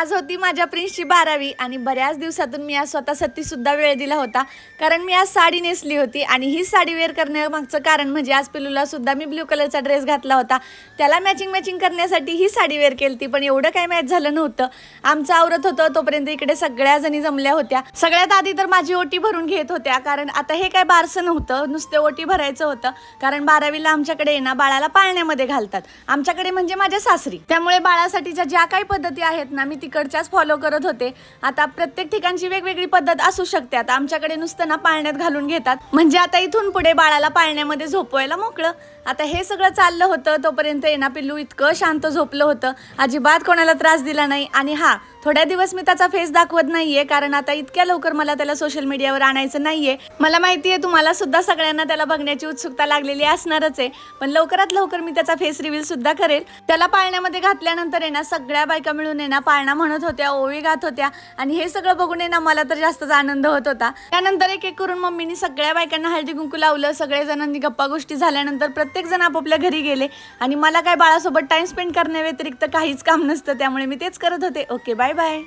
आज होती माझ्या प्रिन्सची 12वी आणि बऱ्याच दिवसातून मी आज स्वतःसाठी सुद्धा वेळ दिला होता, कारण मी आज साडी नेसली होती आणि ही साडी वेअर करण्यामागचं कारण म्हणजे आज पिलूला सुद्धा मी ब्ल्यू कलरचा ड्रेस घातला होता. त्याला मॅचिंग करण्यासाठी ही साडी वेअर केली पण एवढं काही मॅच झालं नव्हतं. आमचं आवरत होतं तोपर्यंत इकडे सगळ्या जणी जमल्या होत्या. सगळ्यात आधी तर माझी ओटी भरून घेत होत्या, कारण आता हे काय बारसं नव्हतं, नुसते ओटी भरायचं होतं. कारण 12वीला आमच्याकडे ना बाळाला पाळण्यामध्ये घालतात, आमच्याकडे म्हणजे माझ्या सासरी. त्यामुळे बाळासाठीच्या ज्या काही पद्धती आहेत ना मी तिकडच्याच फॉलो करत होते. आता प्रत्येक ठिकाणची वेगवेगळी पद्धत असू शकते. आता आमच्याकडे नुसतं ना पाळण्यात घालून घेतात, म्हणजे आता इथून पुढे बाळाला पाळण्यामध्ये झोपवायला मोकळं. आता हे सगळं चाललं होतं तोपर्यंत ना पिल्लू इतकं शांत झोपलं होतं, अजिबात कोणाला त्रास दिला नाही. आणि हा थोड्या दिवस मी त्याचा फेस दाखवत नाहीये, कारण आता इतक्या लवकर मला त्याला सोशल मीडियावर आणायचं नाहीये. मला माहिती आहे तुम्हाला सुद्धा सगळ्यांना त्याला बघण्याची उत्सुकता लागलेली असणारच आहे, पण लवकरात लवकर मी त्याचा फेस रिव्हील सुद्धा करेल. त्याला पाळण्यामध्ये घातल्यानंतर ना सगळ्या बायका मिळून ना पाळणा म्हणत होत्या, ओवी गात होत्या आणि हे सगळं बघून ना मला तर जास्तच आनंद होत होता. त्यानंतर एक एक करून मम्मीनी सगळ्या बायकांना हळदी कुंकू लावलं. सगळे जणांनी गप्पा गोष्टी झाल्यानंतर प्रत्येक जण आपापल्या घरी गेले आणि मला काय बाळासोबत टाइम स्पेंड करण्याव्यतिरिक्त काहीच काम नसतं, त्यामुळे मी तेच करत होते. Okay, bye bye.